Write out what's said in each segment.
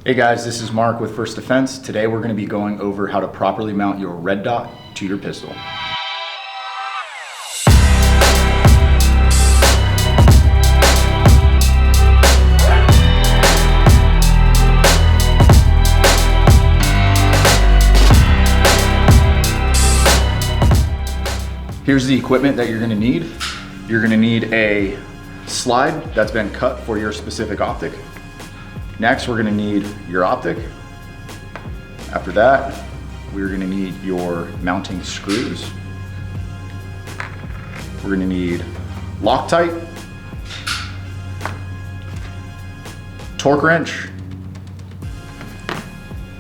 Hey guys, this is Mark with First Defense. Today we're going to be going over how to properly mount your red dot to your pistol. Here's the equipment that you're going to need. You're going to need a slide that's been cut for your specific optic. Next, we're going to need your optic. After that, we're going to need your mounting screws. We're going to need Loctite, torque wrench,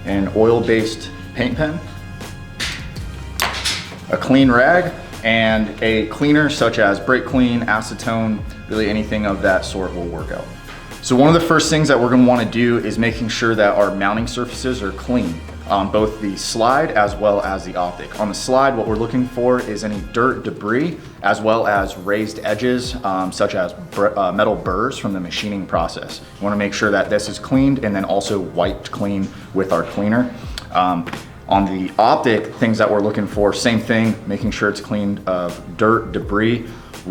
an oil-based paint pen, a clean rag, and a cleaner such as brake clean, acetone, really anything of that sort will work out. So one of the first things that we're going to want to do is making sure that our mounting surfaces are clean, both the slide as well as the optic. On the slide, what we're looking for is any dirt, debris, as well as raised edges, such as metal burrs from the machining process. We want to make sure that this is cleaned and then also wiped clean with our cleaner. On the optic, things that we're looking for, same thing, making sure it's cleaned of dirt, debris,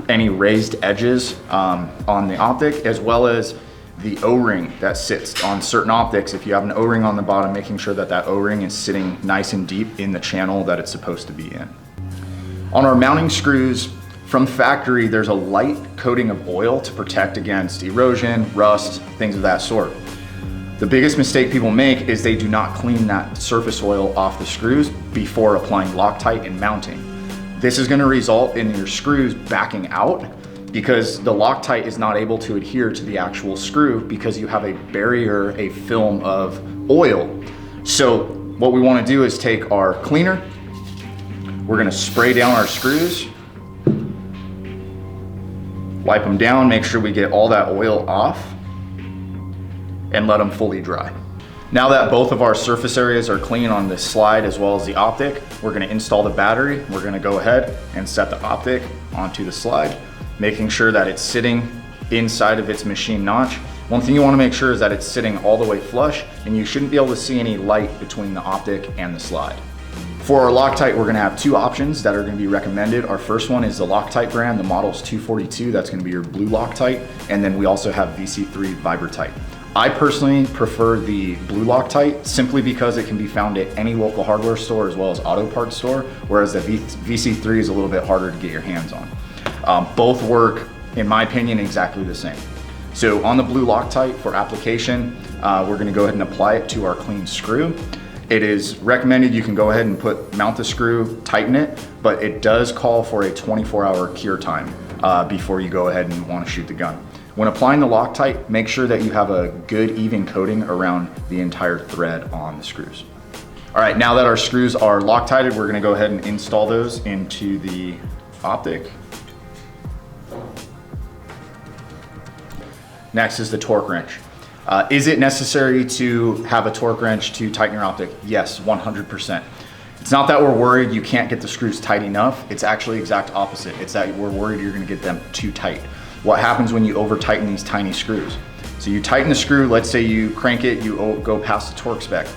any raised edges on the optic, as well as the O-ring that sits on certain optics. If you have an O-ring on the bottom, making sure that that O-ring is sitting nice and deep in the channel that it's supposed to be in. On our mounting screws, from factory, there's a light coating of oil to protect against erosion, rust, things of that sort. The biggest mistake people make is they do not clean that surface oil off the screws before applying Loctite and mounting. This is going to result in your screws backing out because the Loctite is not able to adhere to the actual screw because you have a barrier, a film of oil. So what we want to do is take our cleaner, we're going to spray down our screws, wipe them down, make sure we get all that oil off, and let them fully dry. Now that both of our surface areas are clean on the slide as well as the optic, we're going to install the battery. We're going to go ahead and set the optic onto the slide, making sure that it's sitting inside of its machine notch. One thing you want to make sure is that it's sitting all the way flush, and you shouldn't be able to see any light between the optic and the slide. For our Loctite, we're going to have two options that are going to be recommended. Our first one is the Loctite brand. The model's 242. That's going to be your blue Loctite. And then we also have VC3 Vibrotite. I personally prefer the blue Loctite simply because it can be found at any local hardware store as well as auto parts store, whereas the VC3 is a little bit harder to get your hands on. Both work, in my opinion, exactly the same. So on the blue Loctite for application, we're going to go ahead and apply it to our clean screw. It is recommended you can go ahead and mount the screw, tighten it, but it does call for a 24-hour cure time before you go ahead and want to shoot the gun. When applying the Loctite, make sure that you have a good even coating around the entire thread on the screws. All right, now that our screws are Loctited, we're going to go ahead and install those into the optic. Next is the torque wrench. Is it necessary to have a torque wrench to tighten your optic? Yes, 100%. It's not that we're worried you can't get the screws tight enough. It's actually exact opposite. It's that we're worried you're going to get them too tight. What happens when you over tighten these tiny screws? So you tighten the screw, let's say you crank it, you go past the torque spec.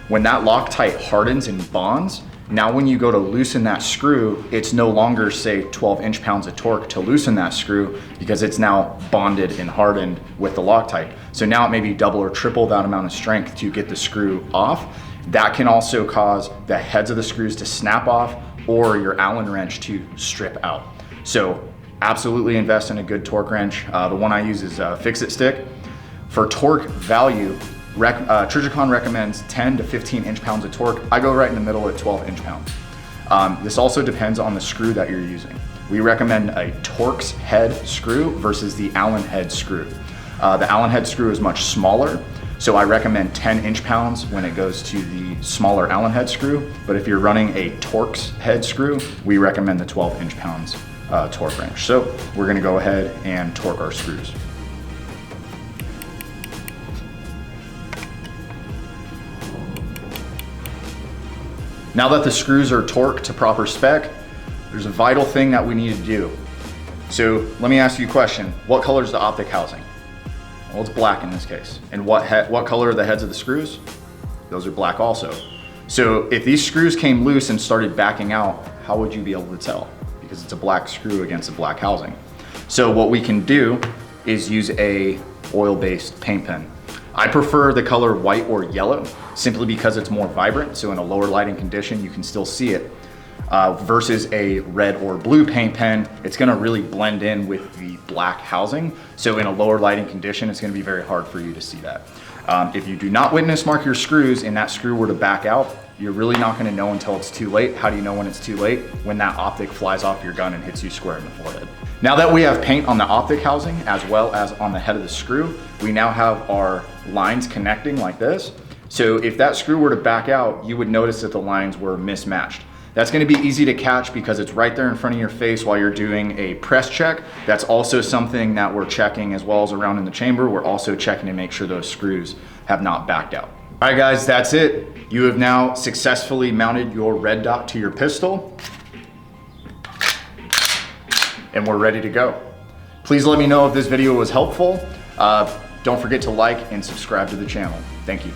When that Loctite hardens and bonds, now when you go to loosen that screw, it's no longer say 12 inch-pounds of torque to loosen that screw because it's now bonded and hardened with the Loctite. So now it may be double or triple that amount of strength to get the screw off. That can also cause the heads of the screws to snap off or your Allen wrench to strip out. So absolutely invest in a good torque wrench. The one I use is a Fix-It stick. For torque value, Trijicon recommends 10 to 15 inch-pounds of torque. I go right in the middle at 12 inch-pounds. This also depends on the screw that you're using. We recommend a Torx head screw versus the Allen head screw. The Allen head screw is much smaller, so I recommend 10 inch-pounds when it goes to the smaller Allen head screw. But if you're running a Torx head screw, we recommend the 12 inch-pounds torque wrench. So we're going to go ahead and torque our screws. Now that the screws are torqued to proper spec, there's a vital thing that we need to do. So let me ask you a question. What color is the optic housing? Well, it's black in this case. And what color are the heads of the screws? Those are black also. So if these screws came loose and started backing out, how would you be able to tell? Because it's a black screw against a black housing. So what we can do is use a oil-based paint pen. I prefer the color white or yellow simply because it's more vibrant. So in a lower lighting condition, you can still see it. Versus a red or blue paint pen, it's gonna really blend in with the black housing. So in a lower lighting condition, it's gonna be very hard for you to see that. If you do not witness mark your screws and that screw were to back out, you're really not gonna know until it's too late. How do you know when it's too late? When that optic flies off your gun and hits you square in the forehead. Now that we have paint on the optic housing as well as on the head of the screw, we now have our lines connecting like this. So if that screw were to back out, you would notice that the lines were mismatched. That's gonna be easy to catch because it's right there in front of your face while you're doing a press check. That's also something that we're checking as well as around in the chamber. We're also checking to make sure those screws have not backed out. All right guys, that's it. You have now successfully mounted your red dot to your pistol and we're ready to go. Please let me know if this video was helpful. Don't forget to like and subscribe to the channel. Thank you.